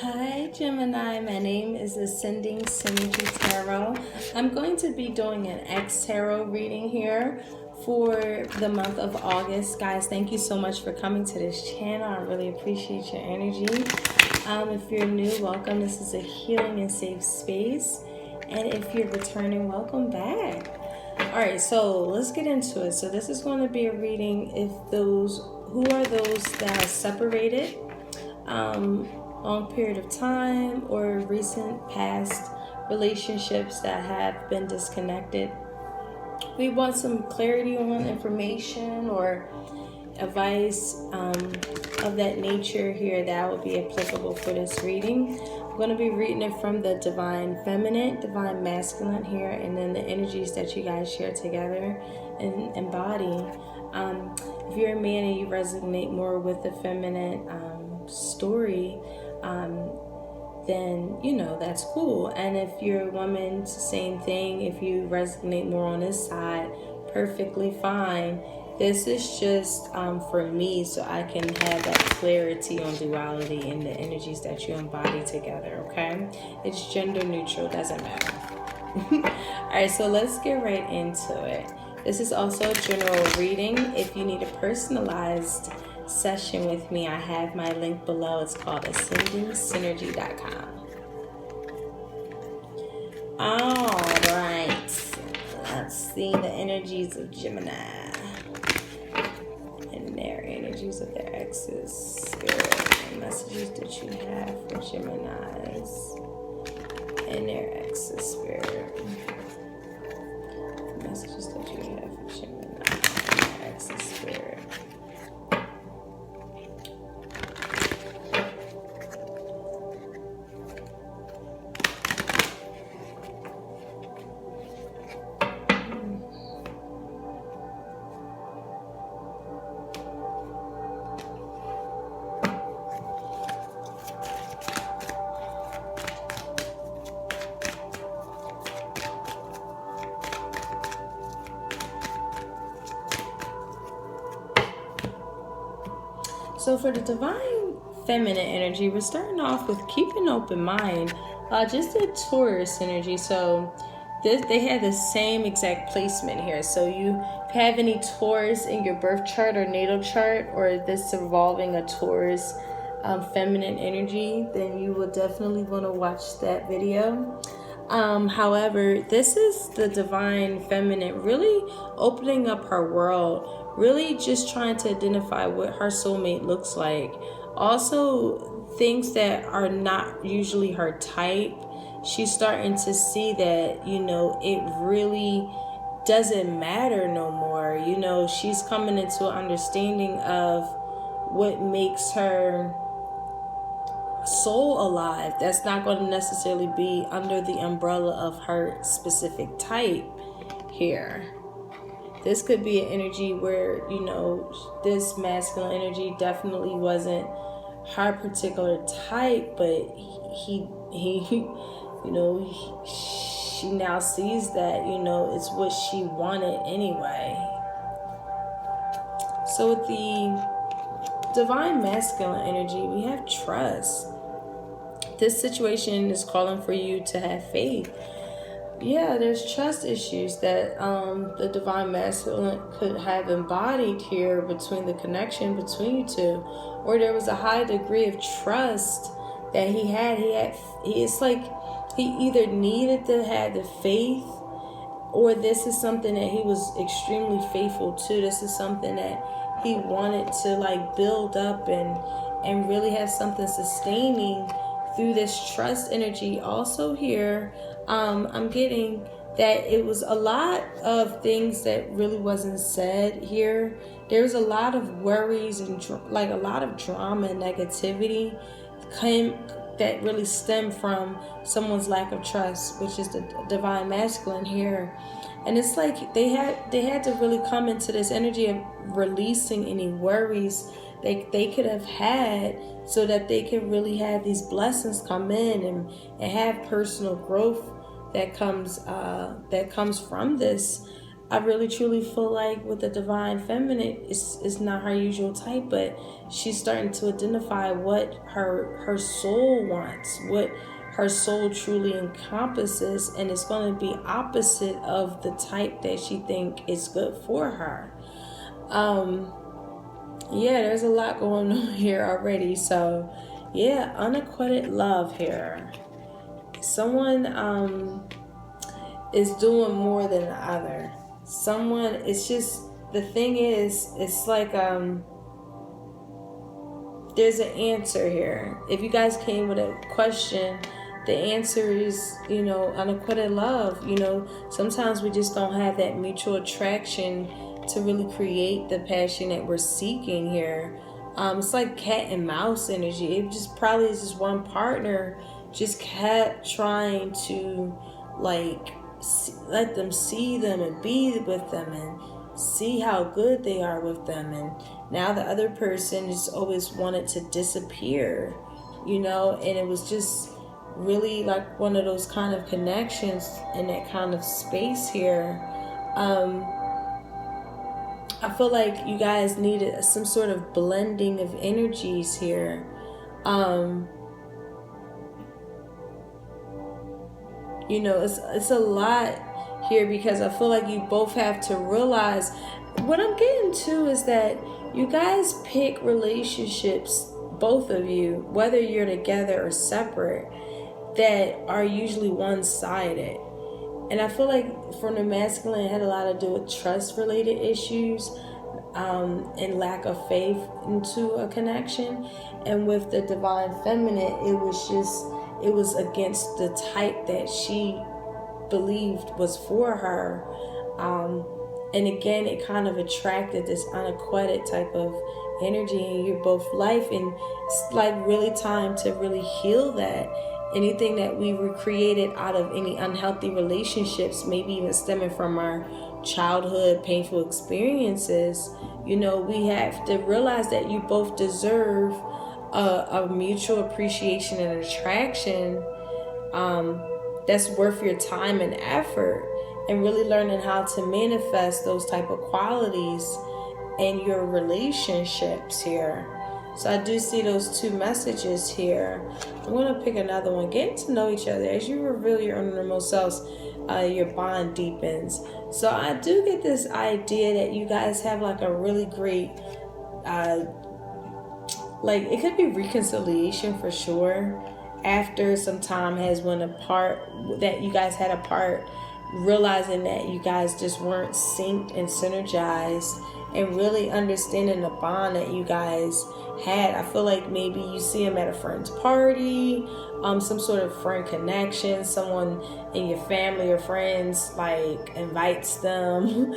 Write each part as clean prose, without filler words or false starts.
Hi Gemini, my name is Ascending Synergy Tarot. I'm going to be doing an X Tarot reading here for the month of August. Guys, thank you so much for coming to this channel. I really appreciate your energy. If you're new, welcome. This is a healing and safe space. And if you're returning, welcome back. Alright, so let's get into it. So this is going to be a reading who are those that are separated, long period of time, or recent past relationships that have been disconnected. We want some clarity on information or advice of that nature here that would be applicable for this reading. I'm going to be reading it from the Divine Feminine, Divine Masculine here, and then the energies that you guys share together and embody. If you're a man and you resonate more with the feminine story, then that's cool. And if you're a woman, same thing. If you resonate more on this side, perfectly fine. This is just for me, so I can have that clarity on duality and the energies that you embody together. Okay, it's gender neutral, doesn't matter. All right, so let's get right into it. This is also a general reading. If you need a personalized session with me, I have my link below. It's called ascendingsynergy.com. All right, let's see the energies of Gemini and their energies of their exes, spirit, and messages that you have for Geminis and their exes, spirit. Messages that you have for Gemini and their exes, spirit. So for the Divine Feminine energy, we're starting off with keep an open mind. Just a Taurus energy. So they have the same exact placement here. So you have any Taurus in your birth chart or natal chart, or this involving a Taurus feminine energy, then you will definitely want to watch that video. However, this is the Divine Feminine really opening up her world, really just trying to identify what her soulmate looks like. Also, things that are not usually her type. She's starting to see that, it really doesn't matter no more. She's coming into an understanding of what makes her soul alive. That's not going to necessarily be under the umbrella of her specific type here. This could be an energy where, this masculine energy definitely wasn't her particular type, but he she now sees that, it's what she wanted anyway. So with the Divine Masculine energy, we have trust. This situation is calling for you to have faith. Yeah, there's trust issues that the Divine Masculine could have embodied here between the connection between you two. Or there was a high degree of trust that he had. It's like he either needed to have the faith, or this is something that he was extremely faithful to. This is something that he wanted to build up and really have something sustaining through this trust energy. Also here, I'm getting that it was a lot of things that really wasn't said here. There's a lot of worries and a lot of drama and negativity that really stem from someone's lack of trust, which is the Divine Masculine here. And it's like they had to really come into this energy of releasing any worries they could have had, so that they can really have these blessings come in and have personal growth that comes from this. I really truly feel like with the divine feminine, it's not her usual type, but she's starting to identify what her soul wants, what her soul truly encompasses, and it's going to be opposite of the type that she think is good for her. Yeah, there's a lot going on here already. So yeah, unacquitted love here. Someone is doing more than the other. Someone, it's just, the thing is, it's like there's an answer here. If you guys came with a question, the answer is, unacquitted love. Sometimes we just don't have that mutual attraction to really create the passion that we're seeking here. It's like cat and mouse energy. It just probably is just one partner just kept trying to let them see them and be with them and see how good they are with them, and now the other person just always wanted to disappear, and it was just really like one of those kind of connections in that kind of space here. I feel like you guys needed some sort of blending of energies here. It's a lot here, because I feel like you both have to realize, what I'm getting to is that you guys pick relationships, both of you, whether you're together or separate, that are usually one-sided. And I feel like from the masculine, it had a lot to do with trust-related issues, and lack of faith into a connection. And with the divine feminine, it was against the type that she believed was for her. And again, it kind of attracted this unacquitted type of energy in your both life. And it's like really time to really heal that. Anything that we were created out of any unhealthy relationships, maybe even stemming from our childhood painful experiences, we have to realize that you both deserve a mutual appreciation and attraction that's worth your time and effort, and really learning how to manifest those type of qualities in your relationships here. So I do see those two messages here. I'm going to pick another one. Getting to know each other. As you reveal your innermost selves, your bond deepens. So I do get this idea that you guys have like a really great, it could be reconciliation for sure. After some time has went apart, that you guys had apart, realizing that you guys just weren't synced and synergized, and really understanding the bond that you guys had. I feel like maybe you see them at a friend's party, some sort of friend connection, someone in your family or friends invites them,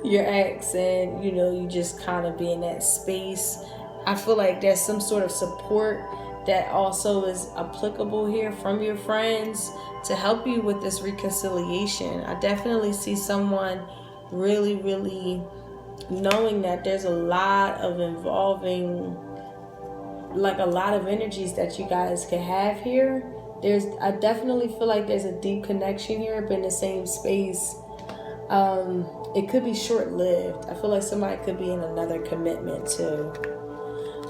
your ex, and you just kind of be in that space. I feel like there's some sort of support that also is applicable here from your friends to help you with this reconciliation. I definitely see someone really, really knowing that there's a lot of involving, a lot of energies that you guys can have here. I definitely feel like there's a deep connection here, but in the same space. It could be short-lived. I feel like somebody could be in another commitment too.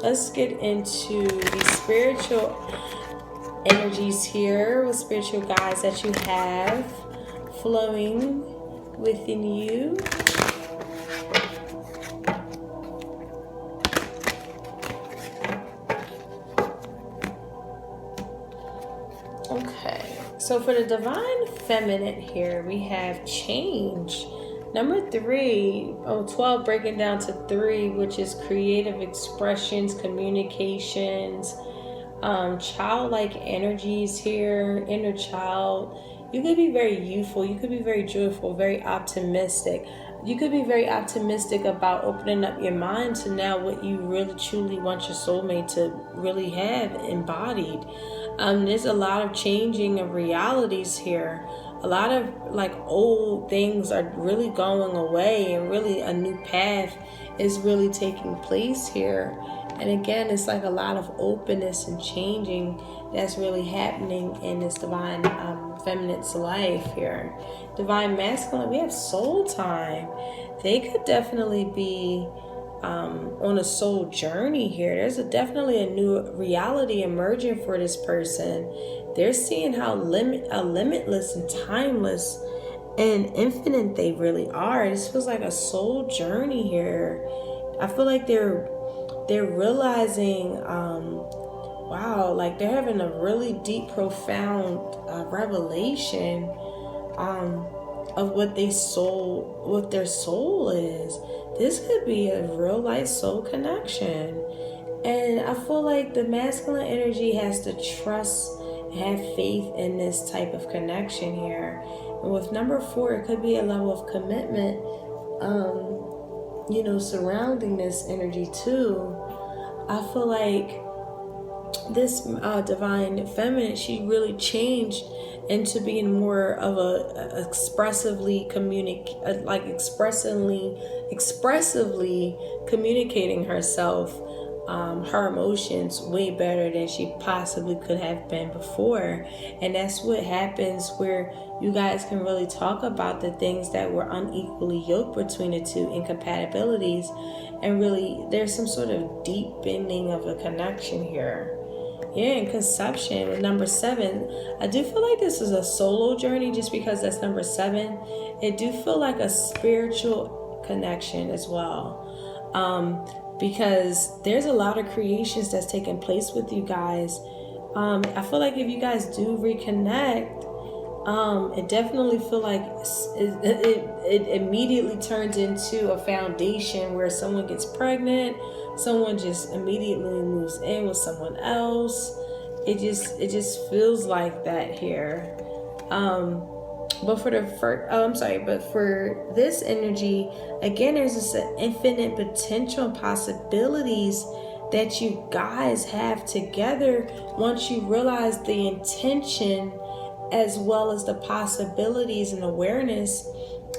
Let's get into the spiritual energies here, with spiritual guides that you have flowing within you. Okay, so for the divine feminine here, we have change. Number 12 breaking down to 3, which is creative expressions, communications, childlike energies here, inner child. You could be very youthful. You could be very joyful, very optimistic. You could be very optimistic about opening up your mind to now what you really truly want your soulmate to really have embodied. There's a lot of changing of realities here. A lot of old things are really going away, and really a new path is really taking place here. And again, it's like a lot of openness and changing that's really happening in this divine feminine's life here. Divine masculine, we have soul time. They could definitely be on a soul journey here. There's definitely a new reality emerging for this person. They're seeing how limitless and timeless and infinite they really are. This feels like a soul journey here. I feel like they're realizing, wow, like they're having a really deep, profound revelation of what their soul is. This could be a real life soul connection. And I feel like the masculine energy has to trust and have faith in this type of connection here. And with number 4, it could be a level of commitment, surrounding this energy too. I feel like this divine feminine, she really changed into being more of a expressively communicating herself, her emotions way better than she possibly could have been before. And that's what happens where you guys can really talk about the things that were unequally yoked between the two, incompatibilities, and really there's some sort of deep bending of a connection here. Yeah, in conception with number 7, I do feel like this is a solo journey just because that's number 7. It do feel like a spiritual connection as well. Because there's a lot of creations that's taking place with you guys. I feel like if you guys do reconnect, it definitely feel like it immediately turns into a foundation where someone gets pregnant, someone just immediately moves in with someone else. It just feels like that here. But for this energy, again, there's this infinite potential and possibilities that you guys have together once you realize the intention as well as the possibilities and awareness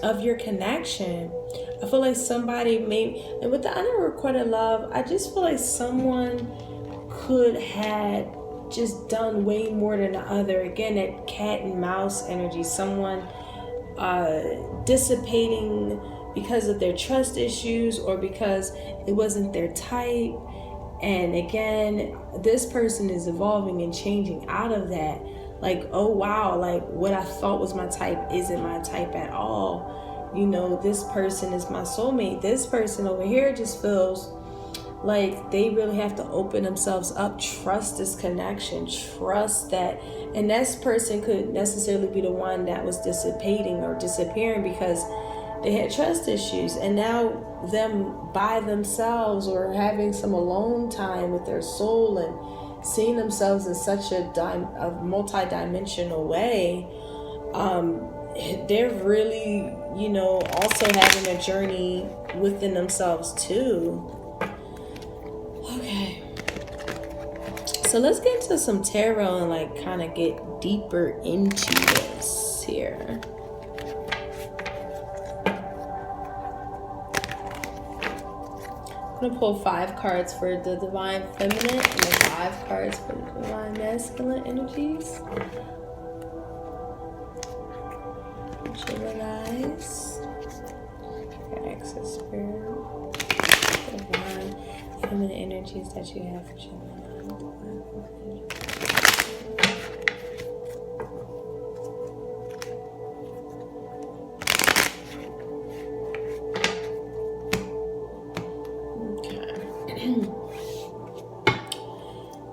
of your connection. I feel like somebody and with the unrequited love, I just feel like someone could have just done way more than the other. Again, that cat and mouse energy, someone dissipating because of their trust issues or because it wasn't their type. And again, this person is evolving and changing out of that. Like, oh wow, like what I thought was my type isn't my type at all. This person is my soulmate. This person over here just feels like they really have to open themselves up, trust this connection, trust that. And this person could necessarily be the one that was dissipating or disappearing because they had trust issues. And now them by themselves or having some alone time with their soul and seeing themselves in such a multi-dimensional way, they're really, also having a journey within themselves too. Okay, so let's get into some tarot and kind of get deeper into this here. I'm going to pull 5 cards for the divine feminine and the 5 cards for the divine masculine energies. Gemini's, access spirit, divine feminine energies that you have for Gemini.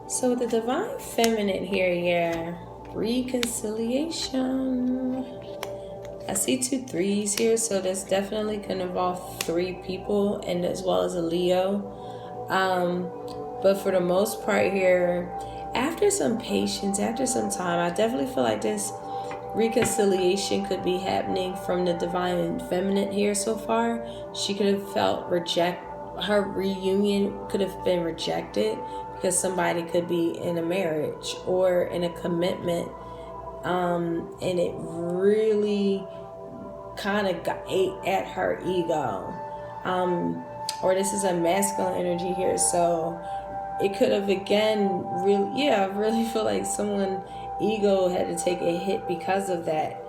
So the divine feminine here, yeah, reconciliation. I see 2 3s here, so that's definitely can involve 3 people, and as well as a Leo. But for the most part here, after some patience, after some time, I definitely feel like this reconciliation could be happening from the divine feminine here so far. She could have felt her reunion could have been rejected because somebody could be in a marriage or in a commitment, and it really kind of ate at her ego. Or this is a masculine energy here, so it could have again I really feel like someone ego had to take a hit because of that.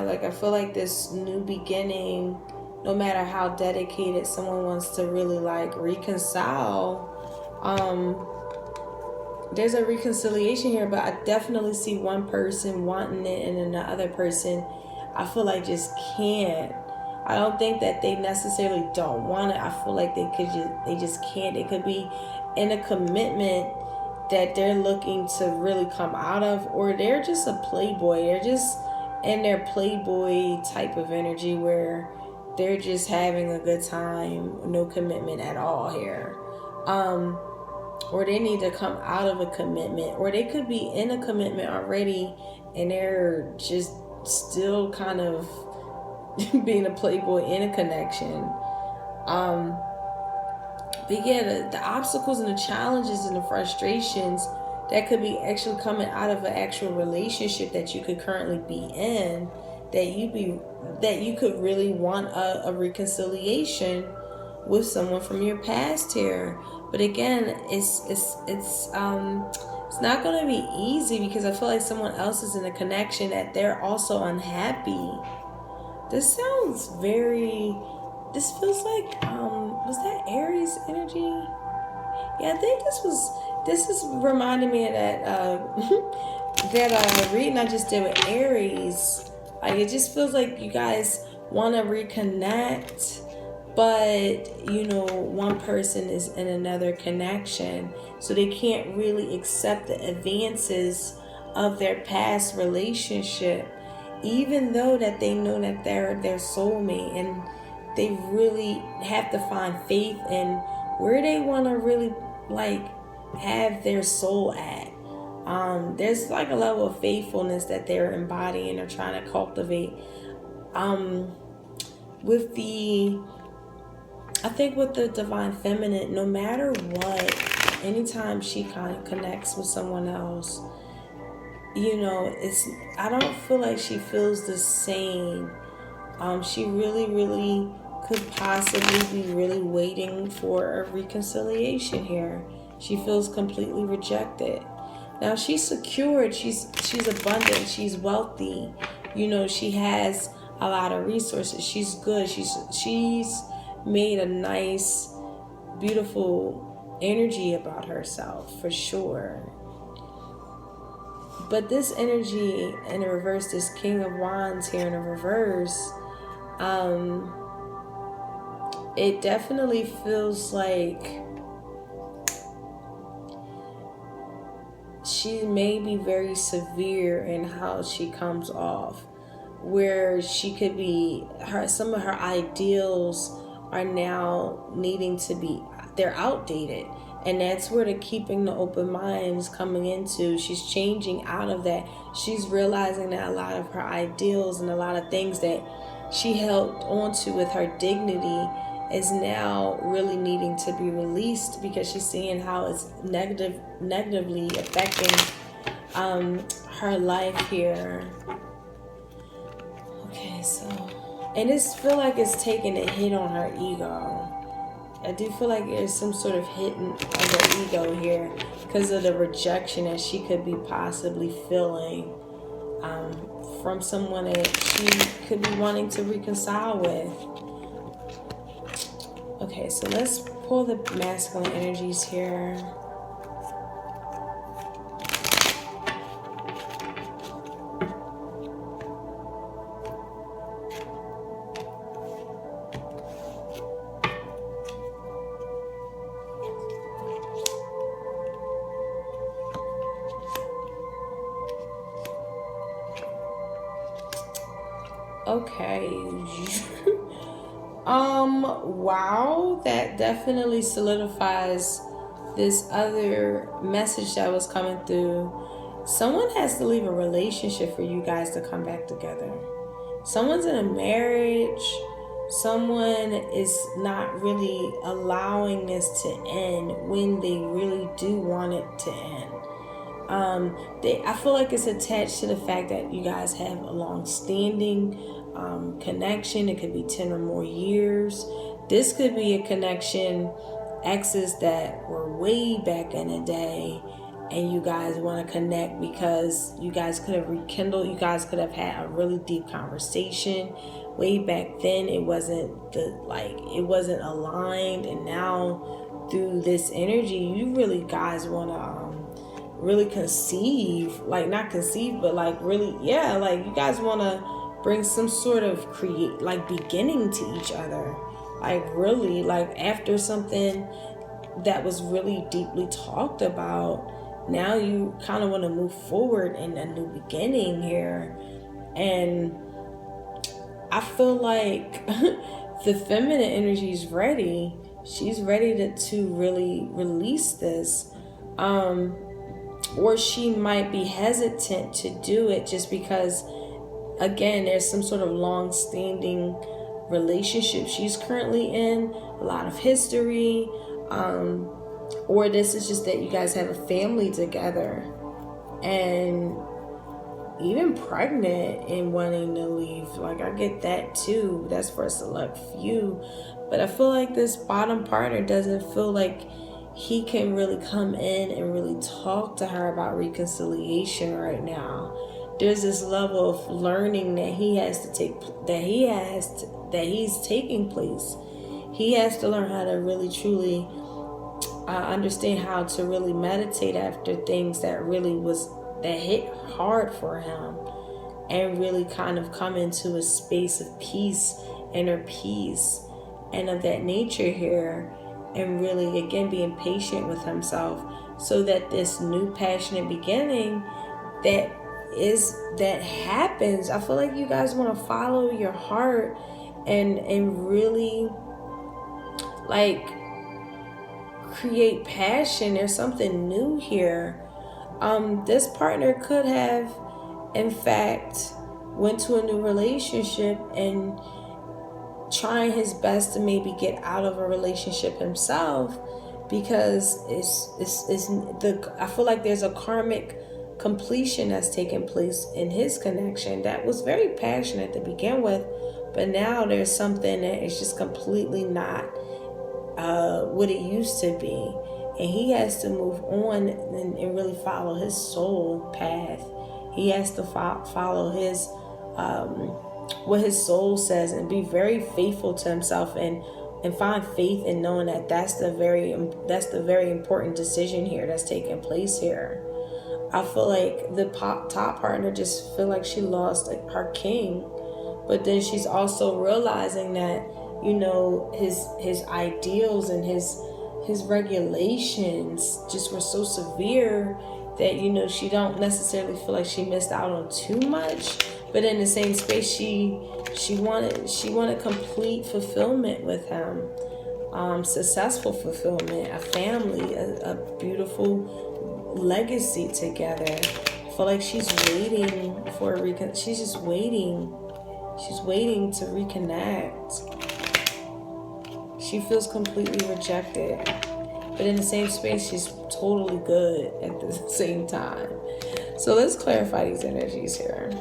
Like I feel like this new beginning, no matter how dedicated someone wants to really like reconcile, there's a reconciliation here, but I definitely see one person wanting it and then the other person, I feel like just can't. I don't think that they necessarily don't want it. I feel like they just can't. It could be in a commitment that they're looking to really come out of, or they're just a playboy. They're just in their playboy type of energy where they're just having a good time, no commitment at all here. Or they need to come out of a commitment, or they could be in a commitment already and they're just still kind of being a playboy in a connection. But yeah, the obstacles and the challenges and the frustrations that could be actually coming out of an actual relationship that you could currently be in, that you could really want a reconciliation with someone from your past here. But again, it's not going to be easy, because I feel like someone else is in a connection that they're also unhappy. This feels like was that Aries energy? Yeah, I think this is reminding me of that reading I just did with Aries. Like, it just feels like you guys want to reconnect, but one person is in another connection, so they can't really accept the advances of their past relationship, even though that they know that they're their soulmate, and they really have to find faith in where they want to really like have their soul at. There's like a level of faithfulness that they're embodying or trying to cultivate. With the divine feminine, no matter what, anytime she kind of connects with someone else, I don't feel like she feels the same. She really, really could possibly be really waiting for a reconciliation here. She feels completely rejected. Now she's secured, she's abundant, she's wealthy, she has a lot of resources, she's good, she's made a nice, beautiful energy about herself for sure. But this energy in the reverse, this King of Wands here in the reverse, it definitely feels like she may be very severe in how she comes off, where she could be, some of her ideals are now needing to be, they're outdated. And that's where the keeping the open mind is coming into. She's changing out of that. She's realizing that a lot of her ideals and a lot of things that she held onto with her dignity is now really needing to be released, because she's seeing how it's negatively affecting her life here. Okay, so, and this feel like it's taking a hit on her ego. I do feel like there's some sort of hit on her ego here because of the rejection that she could be possibly feeling from someone that she could be wanting to reconcile with. Okay, so let's pull the masculine energies here. Okay. Wow, that definitely solidifies this other message that was coming through. Someone has to leave a relationship for you guys to come back together. Someone's in a marriage. Someone is not really allowing this to end when they really do want it to end. I feel like it's attached to the fact that you guys have a long-standing connection. It could be 10 or more years This could be a connection, exes that were way back in the day, and you guys want to connect because you guys could have rekindled, you guys could have had a really deep conversation. Way back then it wasn't aligned, and now through this energy you really guys want to really conceive, like not conceive, but like really, yeah, like you guys want to bring some sort of beginning to each other, like really, like after something that was really deeply talked about. Now you kind of want to move forward in a new beginning here. And I feel like the feminine energy is ready. She's ready to really release this. Or she might be hesitant to do it just because, again, there's some sort of long-standing relationship she's currently in, a lot of history, or this is just that you guys have a family together, and even pregnant and wanting to leave. Like, I get that too. That's for a select few. But I feel like this bottom partner doesn't feel like he can really come in and really talk to her about reconciliation right now. There's this level of learning that he's taking place. He has to learn how to really truly understand how to really meditate after things that hit hard for him, and really kind of come into a space of peace, inner peace, and of that nature here, and really again being patient with himself, so that this new passionate beginning that happens. I feel like you guys want to follow your heart and really like create passion. There's something new here. This partner could have in fact went to a new relationship and trying his best to maybe get out of a relationship himself, because I feel like there's a karmic completion that's taking place in his connection that was very passionate to begin with, but now there's something that is just completely not what it used to be, and he has to move on and really follow his soul path. He has to follow his what his soul says, and be very faithful to himself, and find faith in knowing that that's the very important decision here that's taking place here. I feel like the top partner just feel like she lost her king, but then she's also realizing that, you know, his ideals and his regulations just were so severe that, you know, she don't necessarily feel like she missed out on too much, but in the same space she wanted complete fulfillment with him, successful fulfillment, a family, a beautiful legacy together. I feel like she's waiting for she's just waiting. She's waiting to reconnect. She feels completely rejected, but in the same space, she's totally good at the same time. So let's clarify these energies here.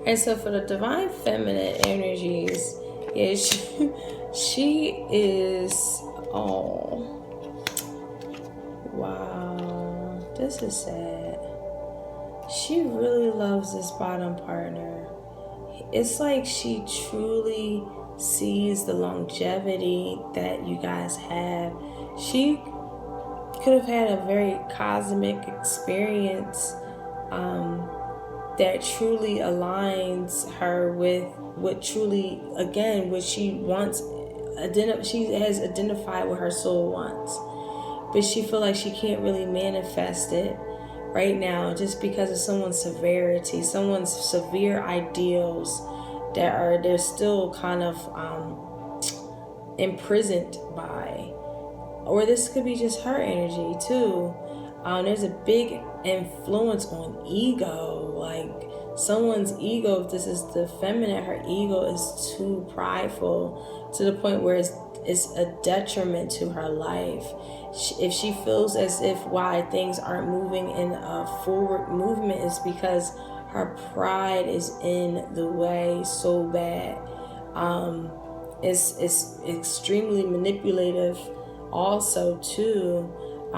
And so for the divine feminine energies, yeah, she is, oh, wow, this is sad. She really loves this bottom partner. It's like she truly sees the longevity that you guys have. She could have had a very cosmic experience that truly aligns her with what truly, again, what she wants. She has identified what her soul wants, but she feel like she can't really manifest it right now just because of someone's severity, someone's severe ideals that they're still kind of imprisoned by. Or this could be just her energy too. There's a big influence on ego, like someone's ego. If this is the feminine, her ego is too prideful to the point where it's a detriment to her life. If she feels as if why things aren't moving in a forward movement is because her pride is in the way so bad. It's extremely manipulative also too,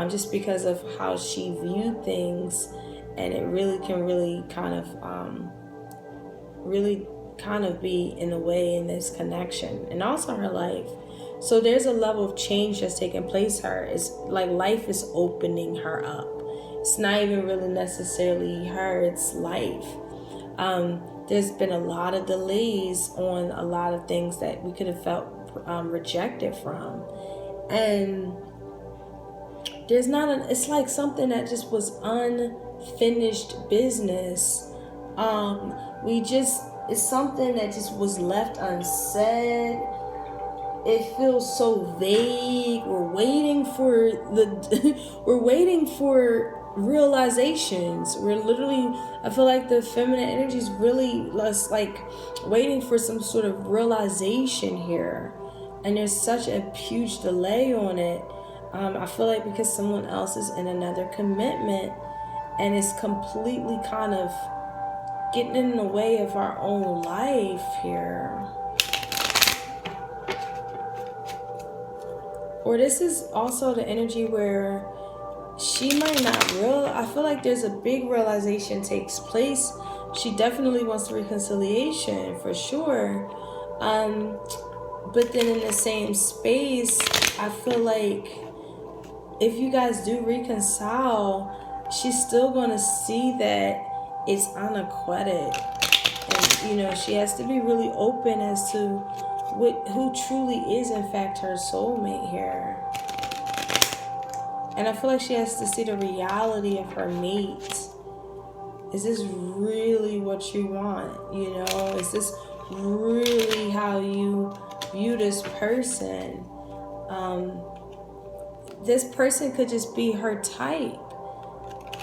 just because of how she viewed things, and it really can really kind of be in a way in this connection, and also her life. So there's a level of change that's taking place her. It's like life is opening her up. It's not even really necessarily her, it's life. There's been a lot of delays on a lot of things that we could have felt rejected from. And there's it's like something that just was unfinished business. It's something that just was left unsaid. It feels so vague. We're waiting for realizations. We're literally, I feel like the feminine energy is really less like waiting for some sort of realization here. And there's such a huge delay on it. I feel like because someone else is in another commitment, and it's completely kind of getting in the way of our own life here. Or this is also the energy where she might not I feel like there's a big realization takes place. She definitely wants reconciliation for sure. But then in the same space, I feel like if you guys do reconcile, she's still going to see that it's unacquitted. And, she has to be really open as to who truly is, in fact, her soulmate here. And I feel like she has to see the reality of her mate. Is this really what you want? Is this really how you view this person? This person could just be her type,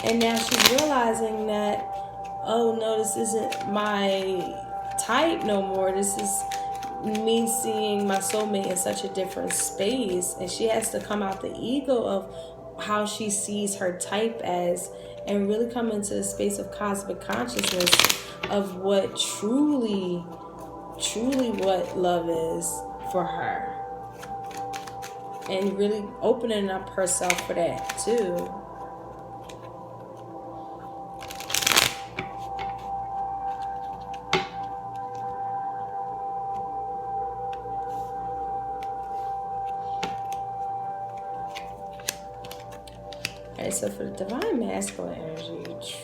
and now she's realizing that, oh no, this isn't my type no more. This is me seeing my soulmate in such a different space, and she has to come out the ego of how she sees her type as, and really come into the space of cosmic consciousness of what truly what love is for her, and really opening up herself for that too. Alright, so for the divine masculine energy,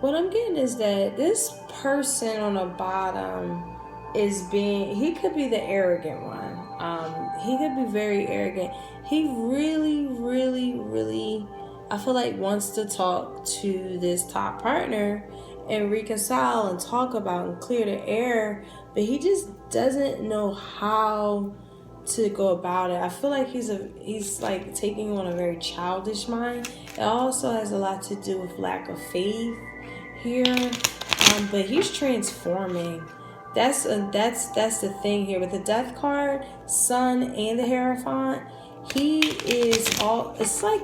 what I'm getting is that this person on the bottom he could be the arrogant one. He could be very arrogant. He really, really, really, I feel like wants to talk to this top partner and reconcile and talk about and clear the air, but he just doesn't know how to go about it. I feel like he's like taking on a very childish mind. It also has a lot to do with lack of faith here, but he's transforming. That's the thing here with the Death card, Sun, and the Hierophant. He is it's like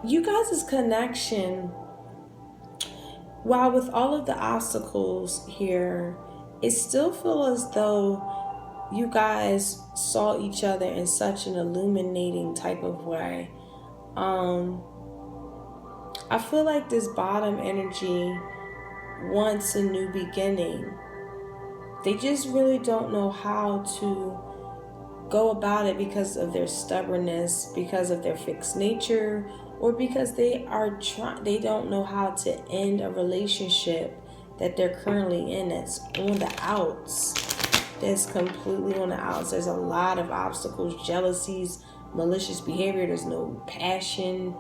you guys' connection, while with all of the obstacles here, it still feels as though you guys saw each other in such an illuminating type of way. I feel like this bottom energy wants a new beginning. They just really don't know how to go about it because of their stubbornness, because of their fixed nature, or because they don't know how to end a relationship that they're currently in that's on the outs. That's completely on the outs. There's a lot of obstacles, jealousies, malicious behavior. There's no passion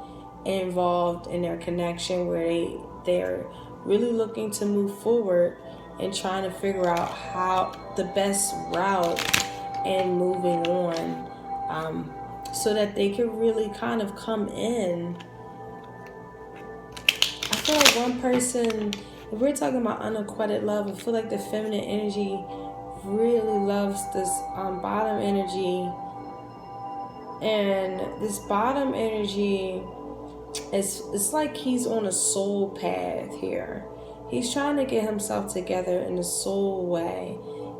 involved in their connection, where they're really looking to move forward and trying to figure out how the best route and moving on, so that they can really kind of come in. I feel like one person, if we're talking about unacquitted love, I feel like the feminine energy really loves this bottom energy. And this bottom energy, it's like he's on a soul path here. He's trying to get himself together in a soul way.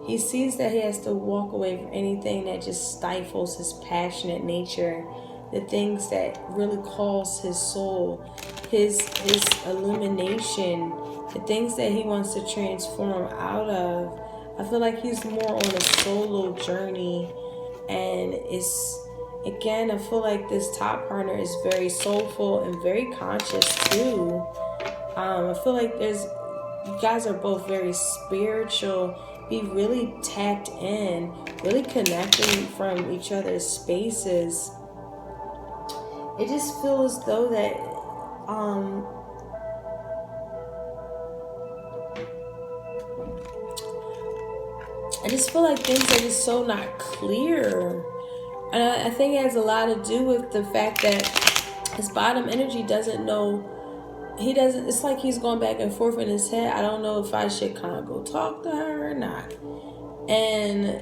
He sees that he has to walk away from anything that just stifles his passionate nature, the things that really calls his soul, his illumination, the things that he wants to transform out of. I feel like he's more on a solo journey, and again, I feel like this top partner is very soulful and very conscious too. I feel like you guys are both very spiritual, be really tapped in, really connecting from each other's spaces. It just feels as though that I just feel like things are just so not clear. And I think it has a lot to do with the fact that his bottom energy doesn't know. It's like he's going back and forth in his head. I don't know if I should kind of go talk to her or not. And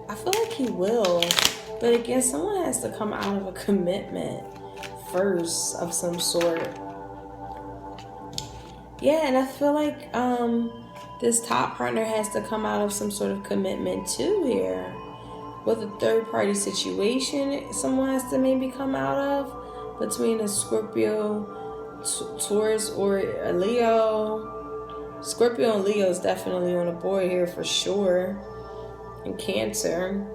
I feel like he will. But again, someone has to come out of a commitment first of some sort. Yeah, and I feel like this top partner has to come out of some sort of commitment too here. With a third party situation, someone has to maybe come out of, between a Scorpio, Taurus, or a Leo. Scorpio and Leo is definitely on the board here for sure. And Cancer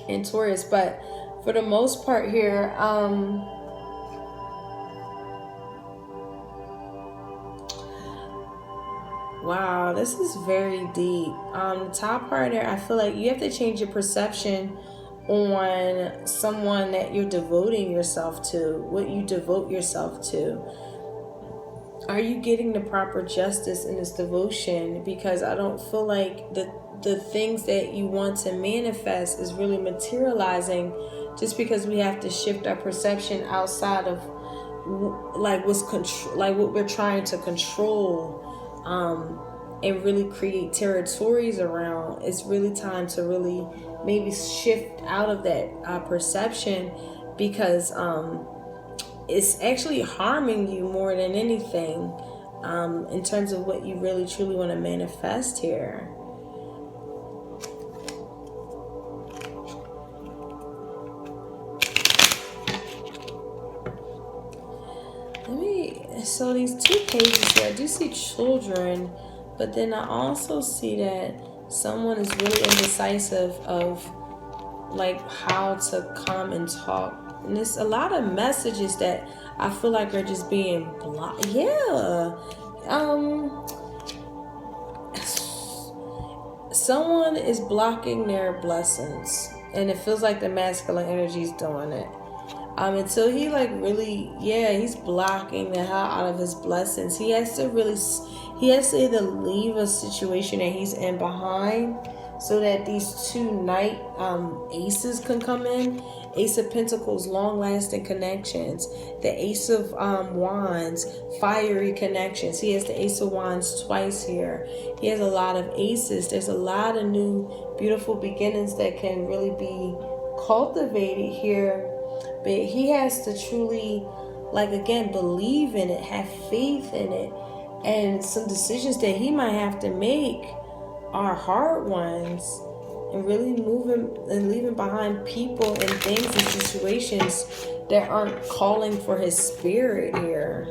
and Taurus. But for the most part here, wow, this is very deep. The top partner, I feel like you have to change your perception on someone that you're devoting yourself to, what you devote yourself to. Are you getting the proper justice in this devotion? Because I don't feel like the things that you want to manifest is really materializing, just because we have to shift our perception outside of like what we're trying to control. And really create territories around. It's really time to really maybe shift out of that perception, because it's actually harming you more than anything, in terms of what you really truly want to manifest here. So these two pages here, I do see children, but then I also see that someone is really indecisive of like how to come and talk. And there's a lot of messages that I feel like are just being blocked. Yeah. Someone is blocking their blessings, and it feels like the masculine energy is doing it. Until he he's blocking the hell out of his blessings. He has to either leave a situation that he's in behind, so that these two knight aces can come in. Ace of Pentacles, long-lasting connections. The Ace of Wands, fiery connections. He has the Ace of Wands twice here. He has a lot of aces. There's a lot of new, beautiful beginnings that can really be cultivated here. But he has to truly, believe in it, have faith in it. And some decisions that he might have to make are hard ones. And really moving and leaving behind people and things and situations that aren't calling for his spirit here.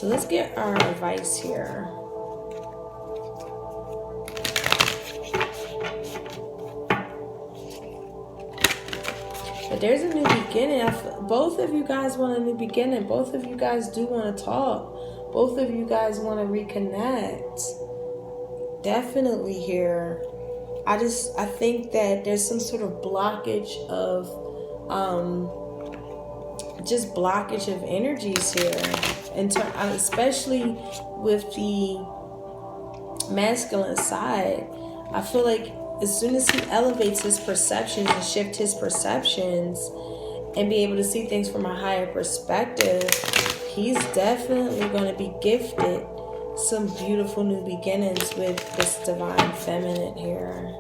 So let's get our advice here. But there's a new beginning. Both of you guys want a new beginning. Both of you guys do want to talk. Both of you guys want to reconnect. Definitely here. I think that there's some sort of blockage of just blockage of energies here, especially with the masculine side. I feel like as soon as he elevates his perceptions and shift his perceptions and be able to see things from a higher perspective, he's definitely going to be gifted some beautiful new beginnings with this divine feminine here.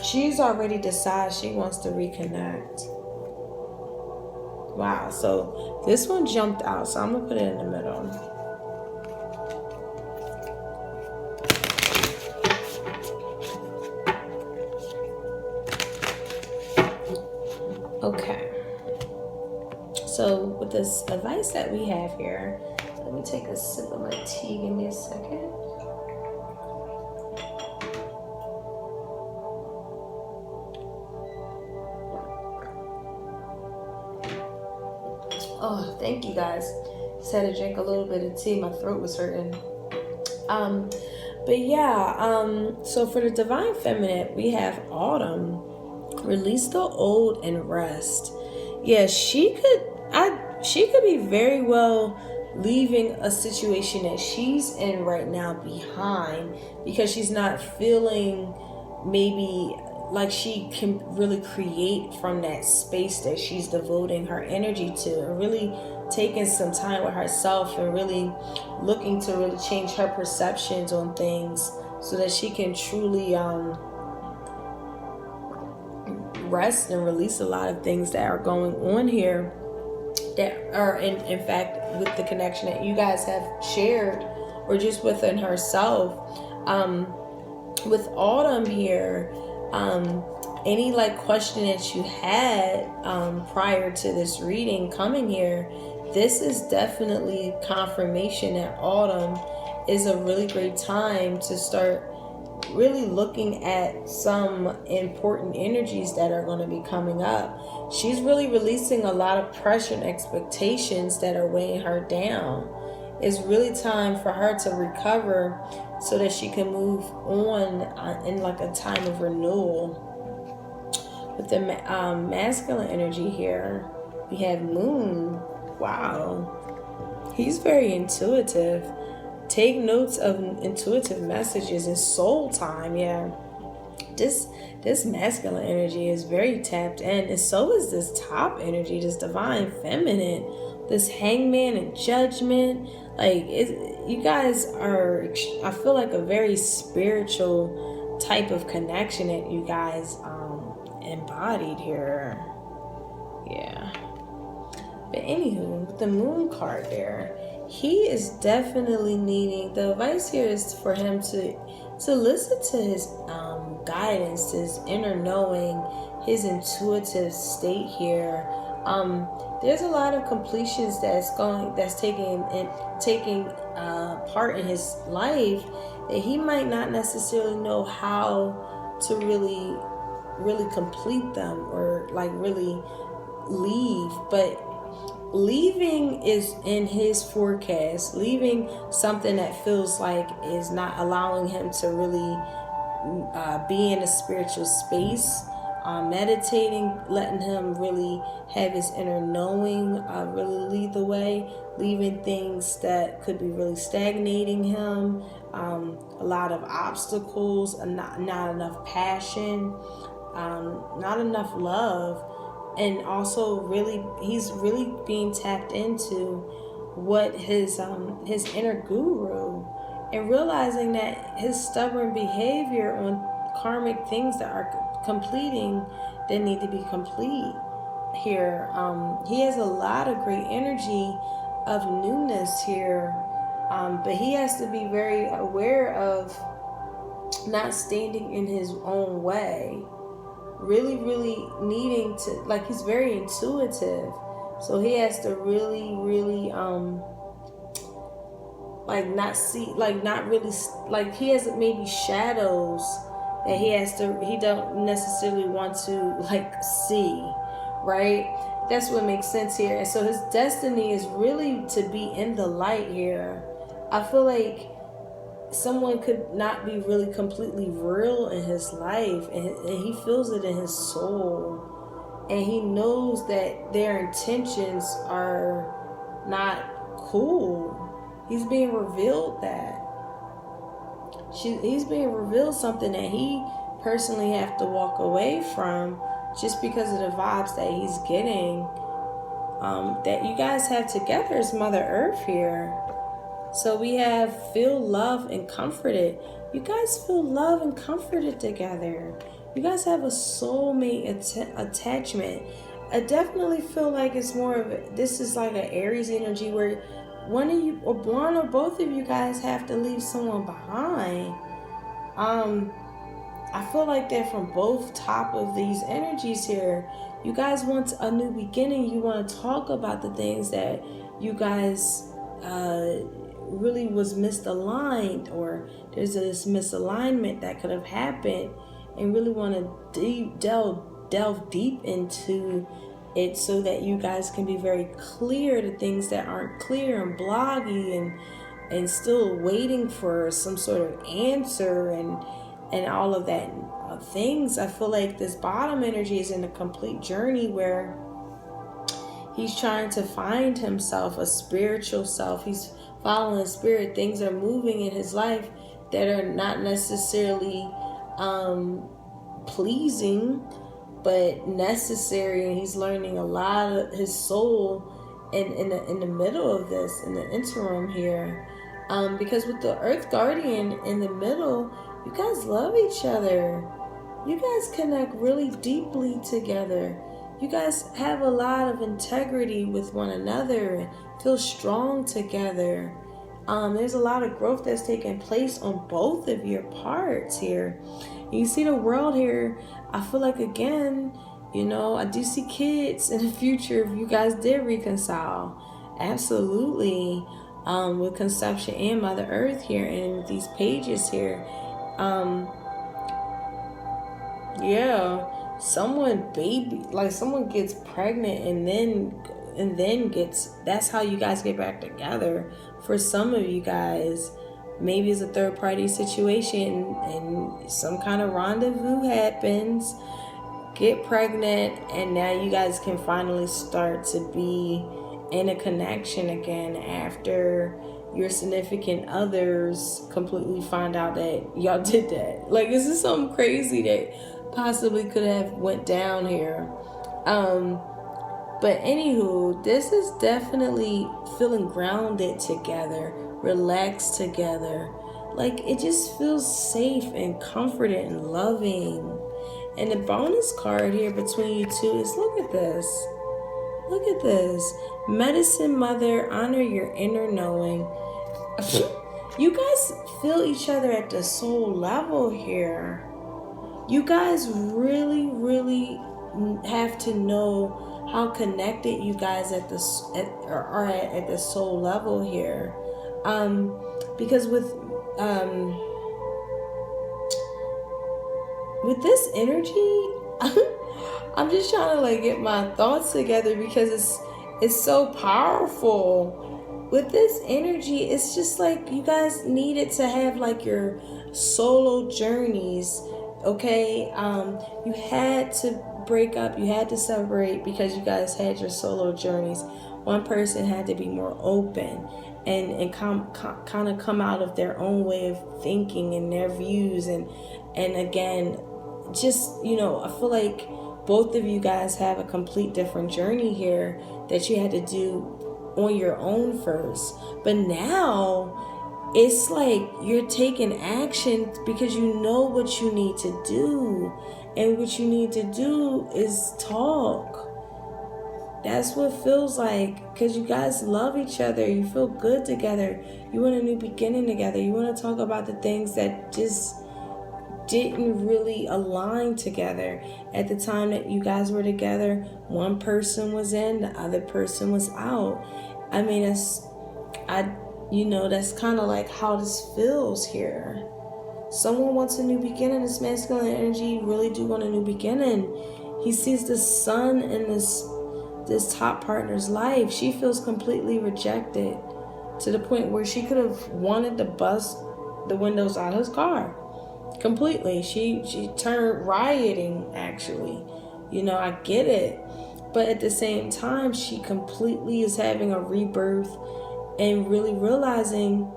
She's already decided she wants to reconnect. Wow, so this one jumped out, so I'm going to put it in the middle. Okay. So with this advice that we have here, let me take a sip of my tea. Give me a second. Oh, thank you guys. Just had to drink a little bit of tea. My throat was hurting. But yeah, so for the divine feminine, we have Autumn. Release the old and rest. Yeah, she could be very well leaving a situation that she's in right now behind, because she's not feeling maybe like she can really create from that space that she's devoting her energy to, and really taking some time with herself and really looking to really change her perceptions on things so that she can truly rest and release a lot of things that are going on here that are in fact with the connection that you guys have shared, or just within herself. With Autumn here, any like question that you had prior to this reading coming here, this is definitely confirmation that Autumn is a really great time to start really looking at some important energies that are going to be coming up. She's really releasing a lot of pressure and expectations that are weighing her down. It's really time for her to recover so that she can move on in like a time of renewal. With the masculine energy here, we have Moon. Wow, he's very intuitive. Take notes of intuitive messages and soul time. Yeah, this masculine energy is very tapped in, and so is this top energy, this divine feminine, this hangman and judgment. Like you guys are, I feel like a very spiritual type of connection that you guys embodied here. Yeah. But anywho, with the Moon card there, he is definitely needing, the advice here is for him to listen to his guidance, his inner knowing, his intuitive state here. There's a lot of completions that's taking part in his life that he might not necessarily know how to really complete them, or like really leave. But leaving is in his forecast. Leaving something that feels like is not allowing him to really be in a spiritual space. Meditating, letting him really have his inner knowing really lead the way. Leaving things that could be really stagnating him. A lot of obstacles, not enough passion, not enough love. And also he's really being tapped into what his inner guru, and realizing that his stubborn behavior on karmic things that are completing that need to be complete here. He has a lot of great energy of newness here, but he has to be very aware of not standing in his own way. Really needing to, like, he's very intuitive, So he has to really, really, like not see, like not really, like he has maybe shadows that he don't necessarily want to like see, right? That's what makes sense here. And so his destiny is really to be in the light here. I feel like someone could not be really completely real in his life, and he feels it in his soul, and he knows that their intentions are not cool. He's being revealed that he's being revealed something that he personally have to walk away from, just because of the vibes that he's getting, that you guys have together as Mother Earth here. So we have feel loved and comforted. You guys feel loved and comforted together. You guys have a soulmate attachment. I definitely feel like it's more of this is like an Aries energy where one of you or one or both of you guys have to leave someone behind. I feel like that from both top of these energies here. You guys want a new beginning. You want to talk about the things that you guys really was misaligned, or there's this misalignment that could have happened, and really want to delve deep into it so that you guys can be very clear to things that aren't clear and bloggy and still waiting for some sort of answer and all of that things. I feel like this bottom energy is in a complete journey where he's trying to find himself, a spiritual self. He's following spirit. Things are moving in his life that are not necessarily pleasing, but necessary. And he's learning a lot of his soul in the middle of this, in the interim here. Because with the Earth Guardian in the middle, you guys love each other. You guys connect really deeply together. You guys have a lot of integrity with one another and feel strong together. There's a lot of growth that's taking place on both of your parts here. You see the world here. I feel like, again, I do see kids in the future if you guys did reconcile. Absolutely. With conception and Mother Earth here and with these pages here. Someone gets pregnant and then gets, that's how you guys get back together. For some of you guys, maybe it's a third party situation and some kind of rendezvous happens, get pregnant, and now you guys can finally start to be in a connection again after your significant others completely find out that y'all did that. Like, this is something crazy that possibly could have went down here. But anywho, this is definitely feeling grounded together, relaxed together. Like, it just feels safe and comforted and loving. And the bonus card here between you two is, look at this. Look at this. Medicine Mother, honor your inner knowing. You guys feel each other at the soul level here. You guys really, really have to know how connected you guys are at the soul level here. Because with this energy, I'm just trying to like get my thoughts together because it's so powerful. With this energy, it's just like you guys needed to have like your solo journeys. Okay, you had to break up, you had to separate because you guys had your solo journeys. One person had to be more open and kind of come out of their own way of thinking and their views, and again, just I feel like both of you guys have a complete different journey here that you had to do on your own first, but now it's like you're taking action because you know what you need to do. And what you need to do is talk. That's what it feels like. Because you guys love each other. You feel good together. You want a new beginning together. You want to talk about the things that just didn't really align together. At the time that you guys were together, one person was in, the other person was out. I mean, that's kind of like how this feels here. Someone wants a new beginning. This masculine energy really do want a new beginning. He sees the sun in this top partner's life. She feels completely rejected to the point where she could have wanted to bust the windows out of his car completely. She turned rioting, actually. I get it. But at the same time, she completely is having a rebirth and really realizing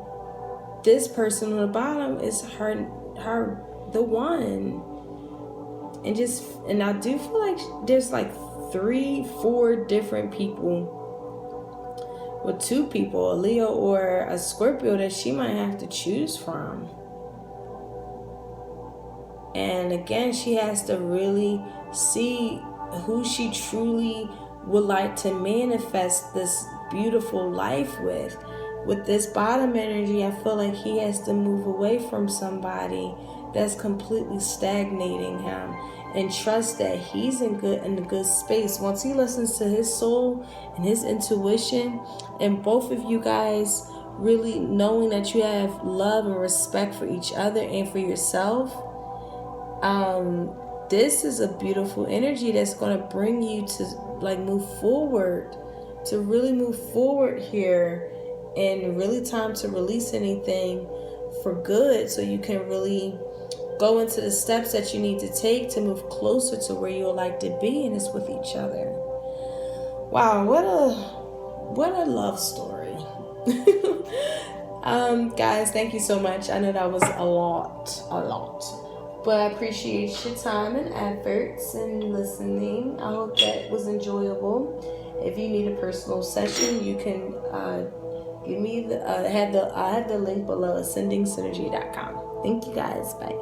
this person on the bottom is her the one. And I do feel like there's like 3-4 different people, with 2 people, a Leo or a Scorpio, that she might have to choose from. And again, she has to really see who she truly would like to manifest this beautiful life with. With this bottom energy, I feel like he has to move away from somebody that's completely stagnating him, and trust that he's in a good space. Once he listens to his soul and his intuition, and both of you guys really knowing that you have love and respect for each other and for yourself, this is a beautiful energy that's going to bring you to move forward, to really move forward here, and really time to release anything for good, so you can really go into the steps that you need to take to move closer to where you would like to be, and it's with each other. Wow, what a love story. Guys, thank you so much. I know that was a lot, but I appreciate your time and efforts and listening. I hope that was enjoyable. If you need a personal session, you can give me I have the link below, ascendingsynergy.com. Thank you guys. Bye.